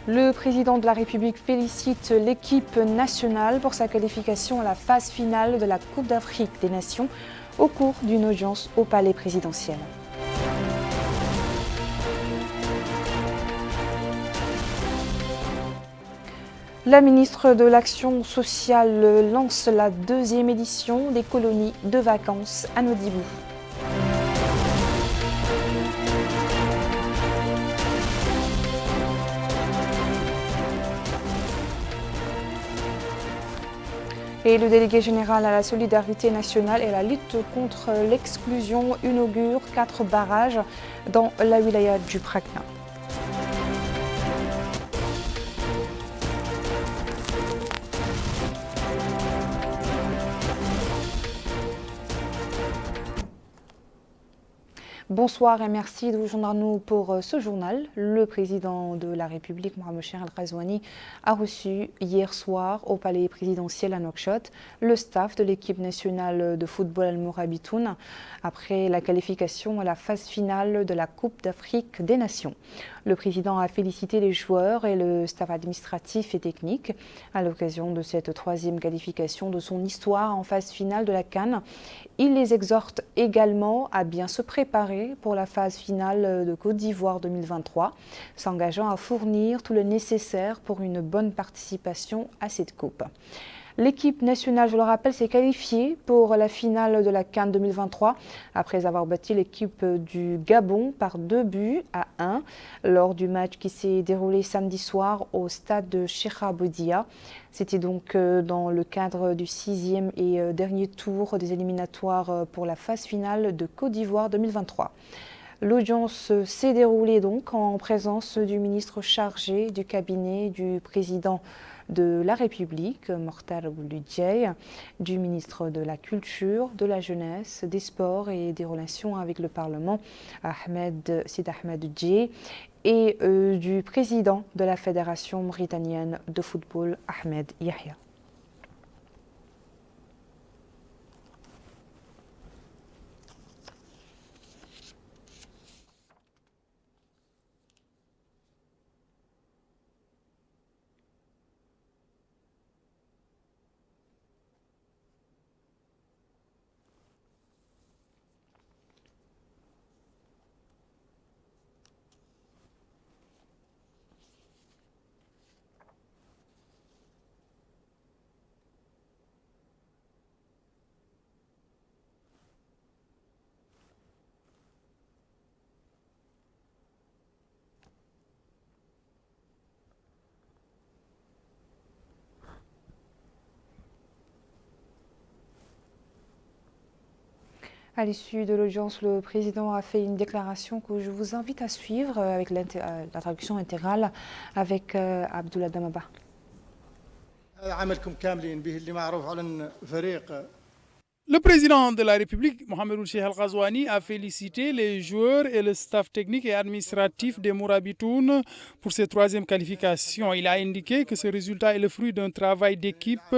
Le président de la République félicite l'équipe nationale pour sa qualification à la phase finale de la Coupe d'Afrique des Nations au cours d'une audience au palais présidentiel. La ministre de l'Action sociale lance la deuxième édition des colonies de vacances à Nodibou. Et le délégué général à la solidarité nationale et à la lutte contre l'exclusion inaugure 4 barrages dans la wilaya du Prakna. Bonsoir et merci de vous joindre à nous pour ce journal. Le président de la République, Mohamed Cheikhel Ghazouani, a reçu hier soir au palais présidentiel à Nouakchott le staff de l'équipe nationale de football Al-Mourabitoun après la qualification à la phase finale de la Coupe d'Afrique des Nations. Le président a félicité les joueurs et le staff administratif et technique à l'occasion de cette troisième qualification de son histoire en phase finale de la CAN. Il les exhorte également à bien se préparer pour la phase finale de Côte d'Ivoire 2023, s'engageant à fournir tout le nécessaire pour une bonne participation à cette coupe. L'équipe nationale, je le rappelle, s'est qualifiée pour la finale de la CAN 2023 après avoir battu l'équipe du Gabon par 2-1 lors du match qui s'est déroulé samedi soir au stade de Cheikha Boudia. C'était donc dans le cadre du 6e et dernier tour des éliminatoires pour la phase finale de Côte d'Ivoire 2023. L'audience s'est déroulée donc en présence du ministre chargé du cabinet du président de la République, Mokhtar Ould-Dieye, du ministre de la Culture, de la Jeunesse, des Sports et des Relations avec le Parlement, Sid Ahmed Djei, et du président de la Fédération mauritanienne de football, Ahmed Yahya. À l'issue de l'audience, le président a fait une déclaration que je vous invite à suivre avec la traduction intégrale avec Abdullah Damaba. Le président de la République, Mohamed Cheikhel Ghazouani, a félicité les joueurs et le staff technique et administratif des Mourabitoun pour cette troisième qualification. Il a indiqué que ce résultat est le fruit d'un travail d'équipe.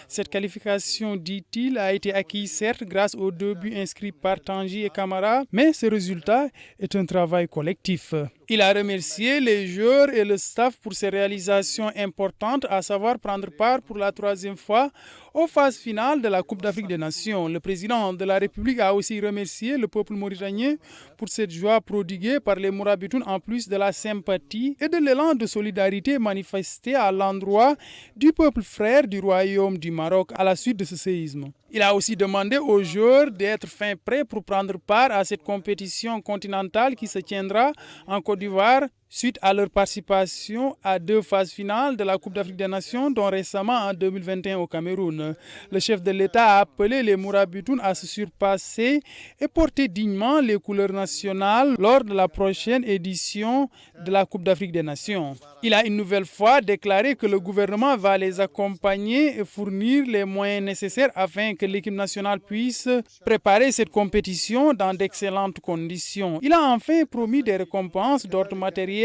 Cette qualification, dit-il, a été acquise certes grâce aux 2 buts inscrits par Tanguy et Camara, mais ce résultat est un travail collectif. Il a remercié les joueurs et le staff pour ces réalisations importantes, à savoir prendre part pour la 3e fois aux phases finales de la Coupe d'Afrique des Nations. Le président de la République a aussi remercié le peuple mauritanien pour cette joie prodiguée par les Mourabitoun en plus de la sympathie et de l'élan de solidarité manifesté à l'endroit du peuple frère du Royaume du Maroc à la suite de ce séisme. Il a aussi demandé aux joueurs d'être fin prêts pour prendre part à cette compétition continentale qui se tiendra en Côte d'Ivoire suite à leur participation à 2 phases finales de la Coupe d'Afrique des Nations, dont récemment en 2021 au Cameroun. Le chef de l'État a appelé les Mourabitoun à se surpasser et porter dignement les couleurs nationales lors de la prochaine édition de la Coupe d'Afrique des Nations. Il a une nouvelle fois déclaré que le gouvernement va les accompagner et fournir les moyens nécessaires afin que l'équipe nationale puisse préparer cette compétition dans d'excellentes conditions. Il a enfin promis des récompenses d'ordre matériel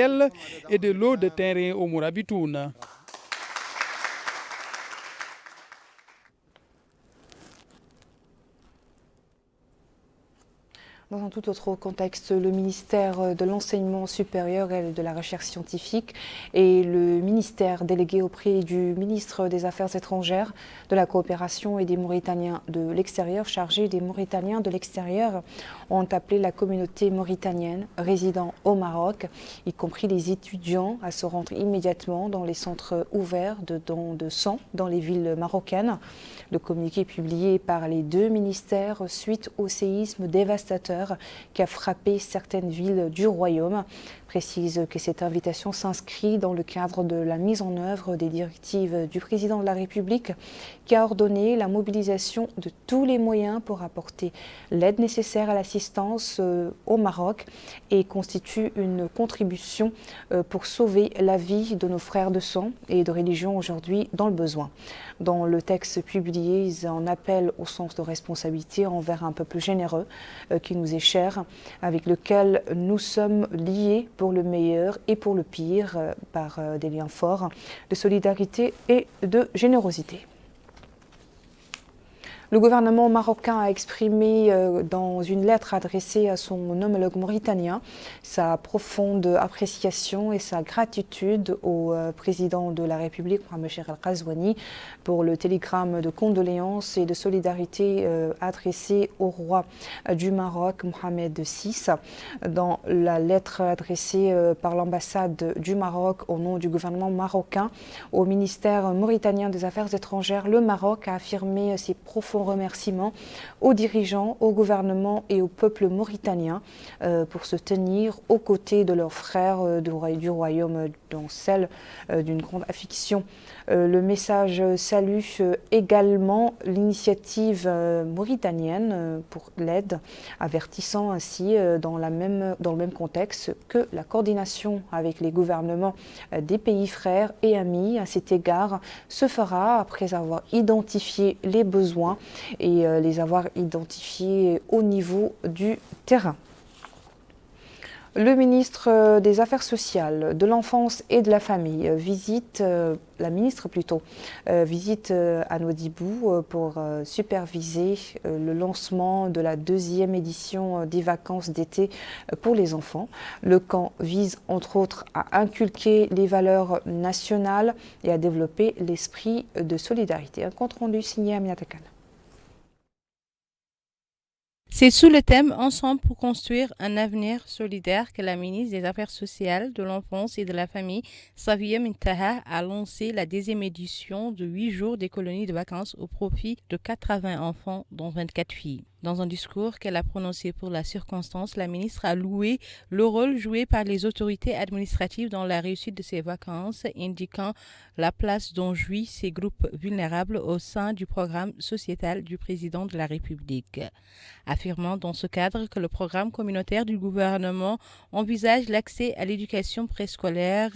et de l'eau de terrain aux Mourabitoun. Dans un tout autre contexte, le ministère de l'Enseignement supérieur et de la Recherche scientifique et le ministère délégué auprès du ministre des Affaires étrangères, de la coopération et des Mauritaniens de l'extérieur, chargé des Mauritaniens de l'extérieur, ont appelé la communauté mauritanienne résidant au Maroc, y compris les étudiants, à se rendre immédiatement dans les centres ouverts de dons de sang dans les villes marocaines. Le communiqué publié par les deux ministères suite au séisme dévastateur qui a frappé certaines villes du royaume précise que cette invitation s'inscrit dans le cadre de la mise en œuvre des directives du président de la République qui a ordonné la mobilisation de tous les moyens pour apporter l'aide nécessaire à l'assistance au Maroc et constitue une contribution pour sauver la vie de nos frères de sang et de religion aujourd'hui dans le besoin. Dans le texte publié, ils en appellent au sens de responsabilité envers un peuple généreux qui nous est cher, avec lequel nous sommes liés pour le meilleur et pour le pire par des liens forts de solidarité et de générosité. Le gouvernement marocain a exprimé dans une lettre adressée à son homologue mauritanien sa profonde appréciation et sa gratitude au président de la République, Mohamed Cheikh Al Ghazouani, pour le télégramme de condoléances et de solidarité adressé au roi du Maroc, Mohamed VI. Dans la lettre adressée par l'ambassade du Maroc au nom du gouvernement marocain au ministère mauritanien des Affaires étrangères, le Maroc a affirmé ses profonds remerciements aux dirigeants, au gouvernement et au peuple mauritanien pour se tenir aux côtés de leurs frères du royaume dans celle d'une grande affection. Le message salue également l'initiative mauritanienne pour l'aide, avertissant ainsi dans le même contexte que la coordination avec les gouvernements des pays frères et amis à cet égard se fera après avoir identifié les besoins et les avoir identifiés au niveau du terrain. Le ministre des Affaires sociales, de l'enfance et de la famille visite à Nouadhibou pour superviser le lancement de la deuxième édition des vacances d'été pour les enfants. Le camp vise entre autres à inculquer les valeurs nationales et à développer l'esprit de solidarité. Un compte rendu signé Aminata Khan. C'est sous le thème Ensemble pour construire un avenir solidaire que la ministre des Affaires sociales, de l'enfance et de la famille, Safia Mintaha, a lancé la deuxième édition de 8 jours des colonies de vacances au profit de 80 enfants, dont 24 filles. Dans un discours qu'elle a prononcé pour la circonstance, la ministre a loué le rôle joué par les autorités administratives dans la réussite de ces vacances, indiquant la place dont jouissent ces groupes vulnérables au sein du programme sociétal du président de la République. Affirmant dans ce cadre que le programme communautaire du gouvernement envisage l'accès à l'éducation préscolaire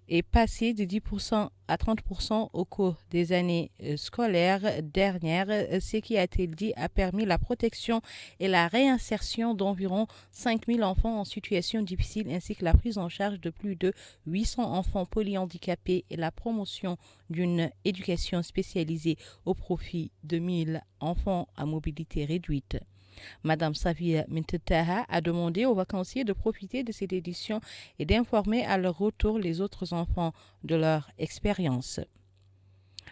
est passé de 10% à 30% au cours des années scolaires dernières, ce qui, a-t-il dit, a permis la protection et la réinsertion d'environ 5000 enfants en situation difficile ainsi que la prise en charge de plus de 800 enfants polyhandicapés et la promotion d'une éducation spécialisée au profit de 1000 enfants à mobilité réduite. Madame Safia Mintaha a demandé aux vacanciers de profiter de cette édition et d'informer à leur retour les autres enfants de leur expérience.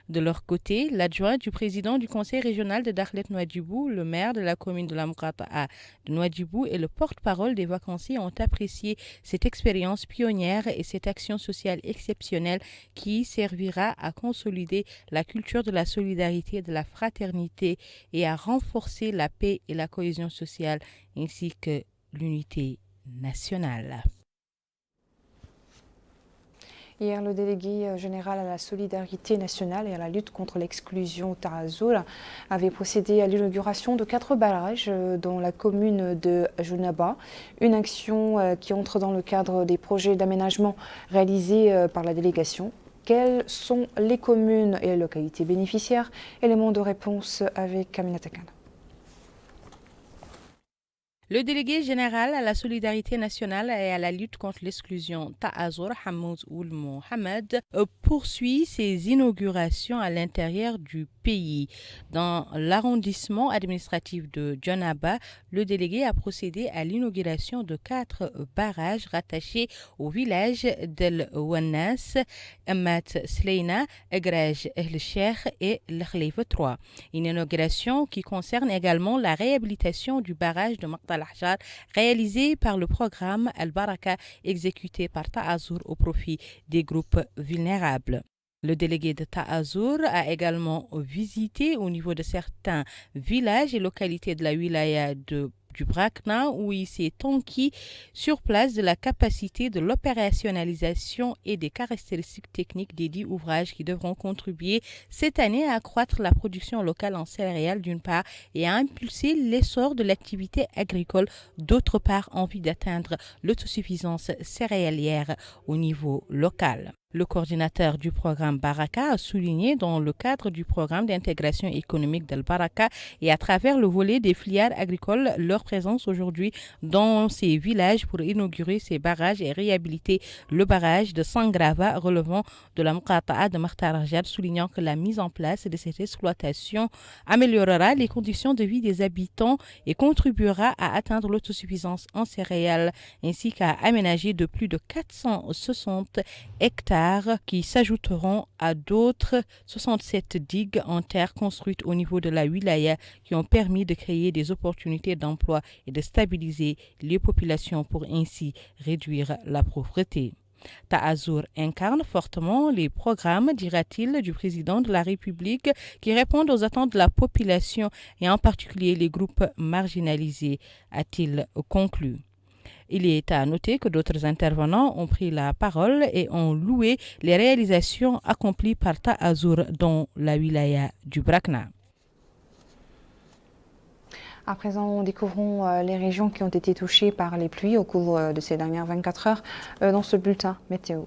De leur côté, l'adjoint du président du conseil régional de Dakhlet-Nouadhibou, le maire de la commune de Lamqata'a de Nouadhibou et le porte-parole des vacanciers ont apprécié cette expérience pionnière et cette action sociale exceptionnelle qui servira à consolider la culture de la solidarité et de la fraternité et à renforcer la paix et la cohésion sociale ainsi que l'unité nationale. Hier, le délégué général à la solidarité nationale et à la lutte contre l'exclusion Tarazoul avait procédé à l'inauguration de 4 barrages dans la commune de Jounaba, une action qui entre dans le cadre des projets d'aménagement réalisés par la délégation. Quelles sont les communes et les localités bénéficiaires? Élément de réponse avec Aminata Khan. Le délégué général à la solidarité nationale et à la lutte contre l'exclusion, Ta'azur Hamoud Ould Mohamed, poursuit ses inaugurations à l'intérieur du pays. Dans l'arrondissement administratif de Djonaba, le délégué a procédé à l'inauguration de 4 barrages rattachés au village d'El Wannas, Amat Sleina, Egrej El Cheikh et l'Khalifa 3. Une inauguration qui concerne également la réhabilitation du barrage de Maqta al-Ahjar réalisé par le programme Al-Baraka exécuté par Ta'azur au profit des groupes vulnérables. Le délégué de Ta'azur a également visité au niveau de certains villages et localités de la wilaya du Brakna où il s'est enquis sur place de la capacité de l'opérationnalisation et des caractéristiques techniques des 10 ouvrages qui devront contribuer cette année à accroître la production locale en céréales d'une part et à impulser l'essor de l'activité agricole d'autre part en vue d'atteindre l'autosuffisance céréalière au niveau local. Le coordinateur du programme Baraka a souligné dans le cadre du programme d'intégration économique d'Al-Baraka et à travers le volet des filières agricoles leur présence aujourd'hui dans ces villages pour inaugurer ces barrages et réhabiliter le barrage de Sangrava relevant de la Muqata'a de Maqta al-Ahjar, soulignant que la mise en place de cette exploitation améliorera les conditions de vie des habitants et contribuera à atteindre l'autosuffisance en céréales ainsi qu'à aménager de plus de 460 hectares qui s'ajouteront à d'autres 67 digues en terre construites au niveau de la wilaya qui ont permis de créer des opportunités d'emploi et de stabiliser les populations pour ainsi réduire la pauvreté. Ta'azur incarne fortement les programmes, dira-t-il, du président de la République qui répondent aux attentes de la population et en particulier les groupes marginalisés, a-t-il conclu. Il est à noter que d'autres intervenants ont pris la parole et ont loué les réalisations accomplies par Ta'azur dans la wilaya du Brakna. À présent, découvrons les régions qui ont été touchées par les pluies au cours de ces dernières 24 heures dans ce bulletin météo.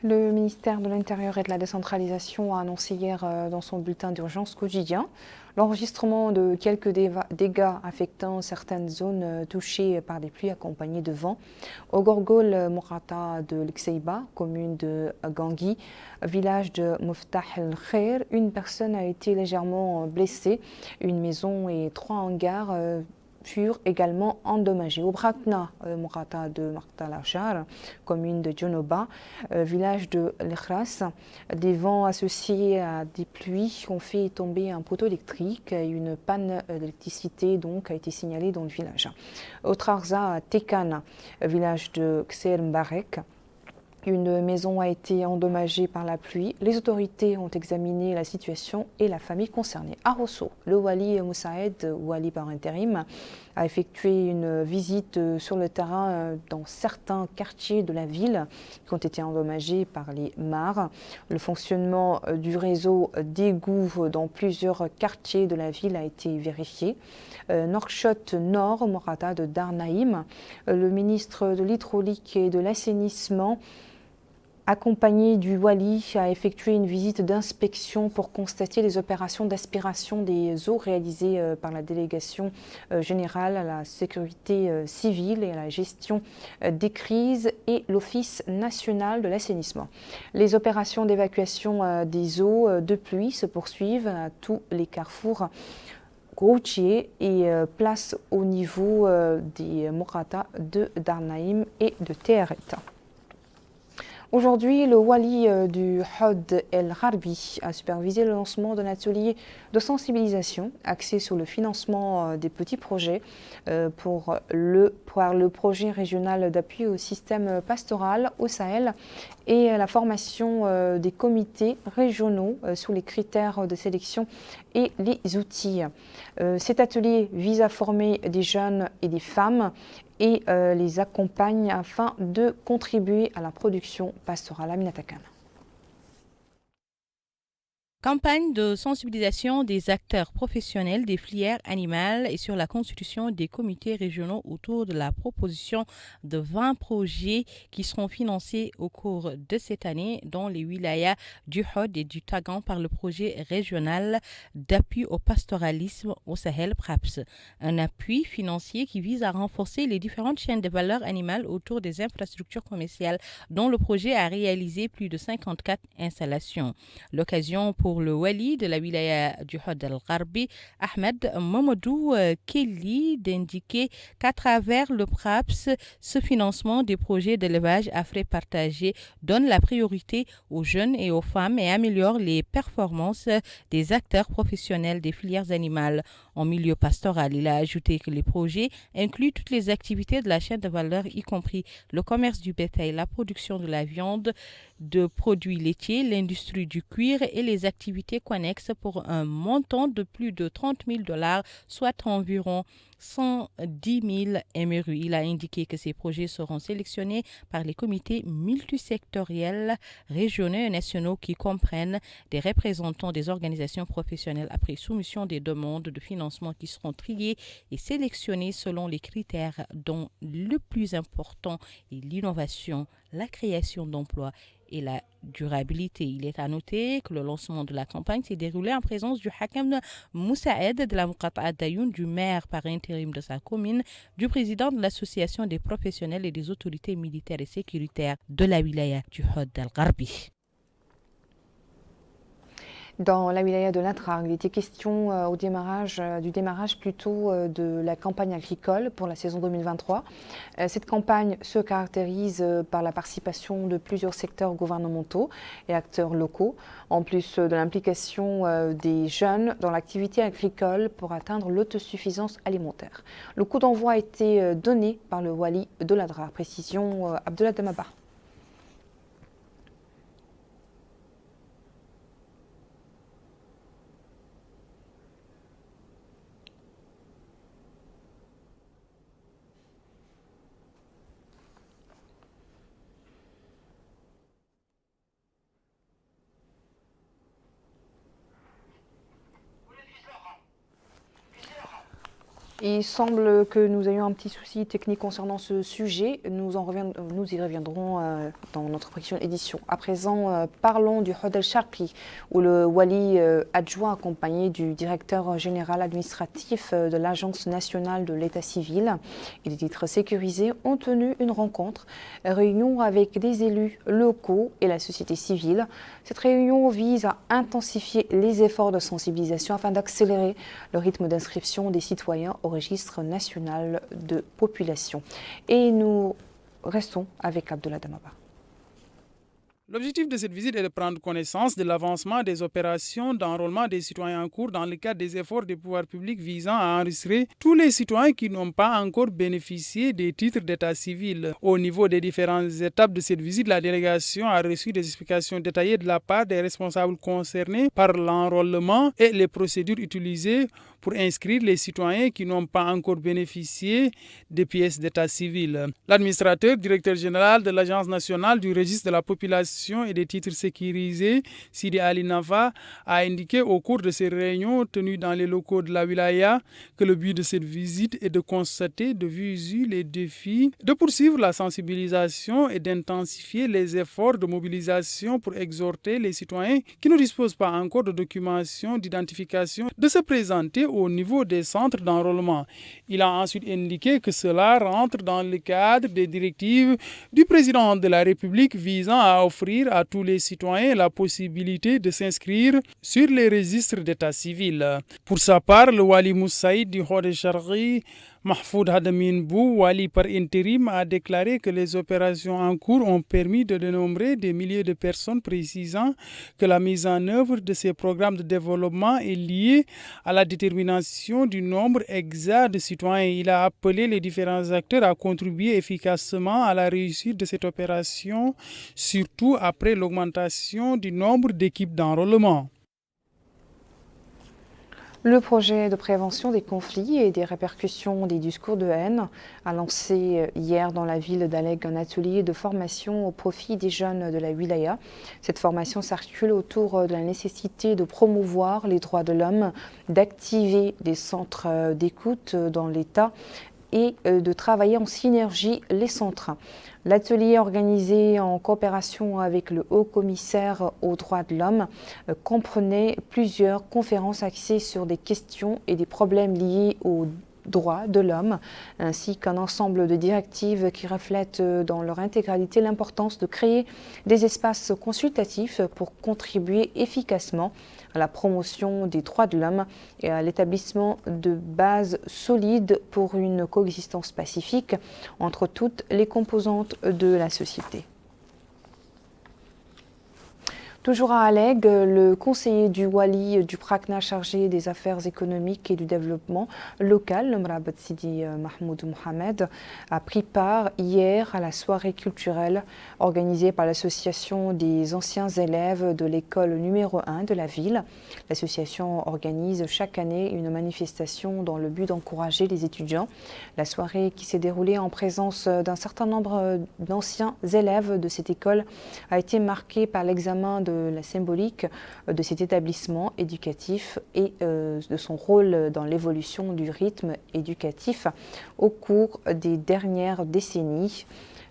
Le ministère de l'Intérieur et de la Décentralisation a annoncé hier dans son bulletin d'urgence quotidien l'enregistrement de quelques dégâts affectant certaines zones touchées par des pluies accompagnées de vent. Au Gorgol Mourata de l'Xeiba, commune de Gangui, village de Muftah el-Khair, une personne a été légèrement blessée. Une maison et 3 hangars furent également endommagés. Au Brakna, Mourata de Martalachar, commune de Djonoba, village de l'Ikhras, des vents associés à des pluies ont fait tomber un poteau électrique et une panne d'électricité donc a été signalée dans le village. Au Trarza, à Tekana, village de Kser Mbarek, une maison a été endommagée par la pluie. Les autorités ont examiné la situation et la famille concernée. À Rosso, le Wali Moussaïd, Wali par intérim, a effectué une visite sur le terrain dans certains quartiers de la ville qui ont été endommagés par les mares. Le fonctionnement du réseau d'égouts dans plusieurs quartiers de la ville a été vérifié. Nouakchott Nord, Morata de Darnaïm, le ministre de l'Hydraulique et de l'Assainissement, accompagné du Wali, a effectué une visite d'inspection pour constater les opérations d'aspiration des eaux réalisées par la délégation générale à la sécurité civile et à la gestion des crises et l'Office national de l'assainissement. Les opérations d'évacuation des eaux de pluie se poursuivent à tous les carrefours routiers et place au niveau des Mourata de Darnaïm et de Teheret. Aujourd'hui, le Wali du Hod El Harbi a supervisé le lancement d'un atelier de sensibilisation axé sur le financement des petits projets pour le projet régional d'appui au système pastoral au Sahel et la formation des comités régionaux sur les critères de sélection et les outils. Cet atelier vise à former des jeunes et des femmes et les accompagne afin de contribuer à la production pastorale. Aminata Khan. Campagne de sensibilisation des acteurs professionnels des filières animales et sur la constitution des comités régionaux autour de la proposition de 20 projets qui seront financés au cours de cette année dans les wilayas du Hod et du Tagan par le projet régional d'appui au pastoralisme au Sahel PRAPS. Un appui financier qui vise à renforcer les différentes chaînes de valeur animale autour des infrastructures commerciales dont le projet a réalisé plus de 54 installations. L'occasion pour le Wali de la wilaya du Hod al-Gharbi, Ahmed Mamadou Kelly, d'indiquer qu'à travers le PRAPS, ce financement des projets d'élevage à frais partagés donne la priorité aux jeunes et aux femmes et améliore les performances des acteurs professionnels des filières animales en milieu pastoral. Il a ajouté que les projets incluent toutes les activités de la chaîne de valeur, y compris le commerce du bétail, la production de la viande, de produits laitiers, l'industrie du cuir et les activités connexes pour un montant de plus de $30,000, soit environ 110 000 MRU. Il a indiqué que ces projets seront sélectionnés par les comités multisectoriels, régionaux et nationaux qui comprennent des représentants des organisations professionnelles après soumission des demandes de financement qui seront triés et sélectionnés selon les critères dont le plus important est l'innovation, la création d'emplois et la durabilité. Il est à noter que le lancement de la campagne s'est déroulé en présence du Hakam Moussaïd de la Muqata'a Dayoun, du maire par intérim de sa commune, du président de l'association des professionnels et des autorités militaires et sécuritaires de la wilaya du Hod al-Gharbi. Dans la wilaya de Latrak, il était question du démarrage plutôt de la campagne agricole pour la saison 2023. Cette campagne se caractérise par la participation de plusieurs secteurs gouvernementaux et acteurs locaux, en plus de l'implication des jeunes dans l'activité agricole pour atteindre l'autosuffisance alimentaire. Le coup d'envoi a été donné par le Wali de Latrak. Précision Abdullah Damaba. Il semble que nous ayons un petit souci technique concernant ce sujet. Nous y reviendrons dans notre prochaine édition. À présent, parlons du Hod el-Sharqi, où le wali adjoint accompagné du directeur général administratif de l'Agence nationale de l'état civil et des titres sécurisés ont tenu une rencontre, réunion avec des élus locaux et la société civile. Cette réunion vise à intensifier les efforts de sensibilisation afin d'accélérer le rythme d'inscription des citoyens au registre national de population. Et nous restons avec Abdullah Damaba. L'objectif de cette visite est de prendre connaissance de l'avancement des opérations d'enrôlement des citoyens en cours dans le cadre des efforts des pouvoirs publics visant à enregistrer tous les citoyens qui n'ont pas encore bénéficié des titres d'état civil. Au niveau des différentes étapes de cette visite, la délégation a reçu des explications détaillées de la part des responsables concernés par l'enrôlement et les procédures utilisées pour inscrire les citoyens qui n'ont pas encore bénéficié des pièces d'état civil. L'administrateur, directeur général de l'Agence nationale du registre de la population et des titres sécurisés, Sidi Ali Nafa, a indiqué au cours de ces réunions tenues dans les locaux de la wilaya que le but de cette visite est de constater de visu les défis, de poursuivre la sensibilisation et d'intensifier les efforts de mobilisation pour exhorter les citoyens qui ne disposent pas encore de documentation d'identification de se présenter au niveau des centres d'enrôlement. Il a ensuite indiqué que cela rentre dans le cadre des directives du président de la République visant à offrir à tous les citoyens la possibilité de s'inscrire sur les registres d'état civil. Pour sa part, le Wali Moussaïd du Hod el-Sharqi, Mahfoud Hadamin Bou, Wali par intérim, a déclaré que les opérations en cours ont permis de dénombrer des milliers de personnes, précisant que la mise en œuvre de ces programmes de développement est liée à la détermination du nombre exact de citoyens. Il a appelé les différents acteurs à contribuer efficacement à la réussite de cette opération, surtout après l'augmentation du nombre d'équipes d'enrôlement. Le projet de prévention des conflits et des répercussions des discours de haine a lancé hier dans la ville d'Aleg un atelier de formation au profit des jeunes de la wilaya. Cette formation s'articule autour de la nécessité de promouvoir les droits de l'homme, d'activer des centres d'écoute dans l'État et de travailler en synergie les centres. L'atelier organisé en coopération avec le Haut-Commissaire aux droits de l'homme comprenait plusieurs conférences axées sur des questions et des problèmes liés aux droits de l'homme, ainsi qu'un ensemble de directives qui reflètent dans leur intégralité l'importance de créer des espaces consultatifs pour contribuer efficacement à la promotion des droits de l'homme et à l'établissement de bases solides pour une coexistence pacifique entre toutes les composantes de la société. Toujours à Aleg, le conseiller du Wali du Prakna chargé des affaires économiques et du développement local, le Mrabat Sidi Mahmoud Mohamed, a pris part hier à la soirée culturelle organisée par l'association des anciens élèves de l'école numéro 1 de la ville. L'association organise chaque année une manifestation dans le but d'encourager les étudiants. La soirée, qui s'est déroulée en présence d'un certain nombre d'anciens élèves de cette école, a été marquée par l'examen de la symbolique de cet établissement éducatif et de son rôle dans l'évolution du rythme éducatif au cours des dernières décennies,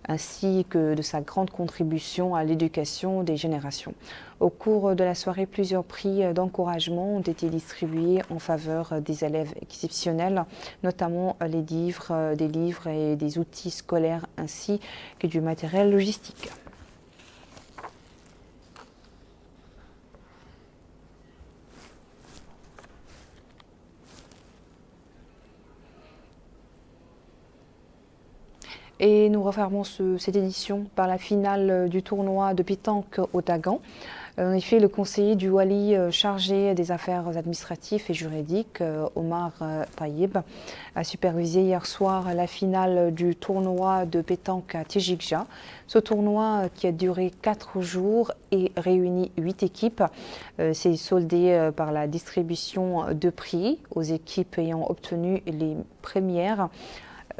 ainsi que de sa grande contribution à l'éducation des générations. Au cours de la soirée, plusieurs prix d'encouragement ont été distribués en faveur des élèves exceptionnels, notamment des livres et des outils scolaires ainsi que du matériel logistique. Et nous refermons cette édition par la finale du tournoi de pétanque au Tagan. En effet, le conseiller du Wali chargé des affaires administratives et juridiques, Omar Tayeb, a supervisé hier soir la finale du tournoi de pétanque à Tijikja. Ce tournoi, qui a duré 4 jours et réuni 8 équipes, s'est soldé par la distribution de prix aux équipes ayant obtenu les premières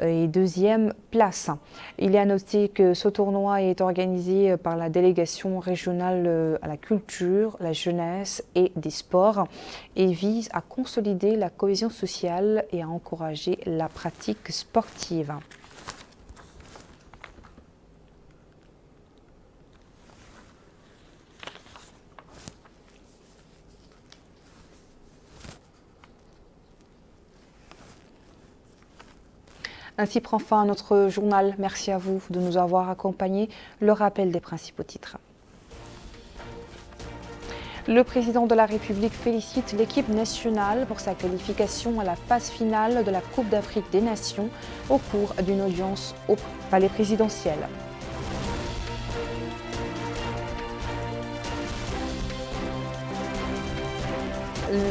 et deuxième place. Il est à noter que ce tournoi est organisé par la délégation régionale à la culture, la jeunesse et des sports et vise à consolider la cohésion sociale et à encourager la pratique sportive. Ainsi prend fin notre journal. Merci à vous de nous avoir accompagnés. Le rappel des principaux titres. Le président de la République félicite l'équipe nationale pour sa qualification à la phase finale de la Coupe d'Afrique des Nations au cours d'une audience au palais présidentiel.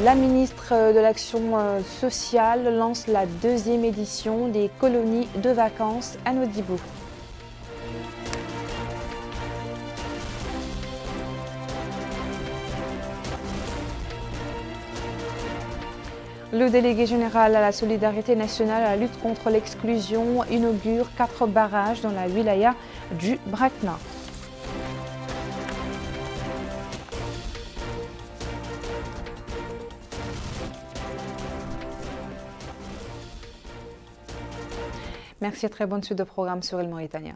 La ministre de l'Action sociale lance la deuxième édition des colonies de vacances à Nodibou. Le délégué général à la solidarité nationale à la lutte contre l'exclusion inaugure 4 barrages dans la wilaya du Brakna. Merci et très bonne suite de programme sur El Mauritania.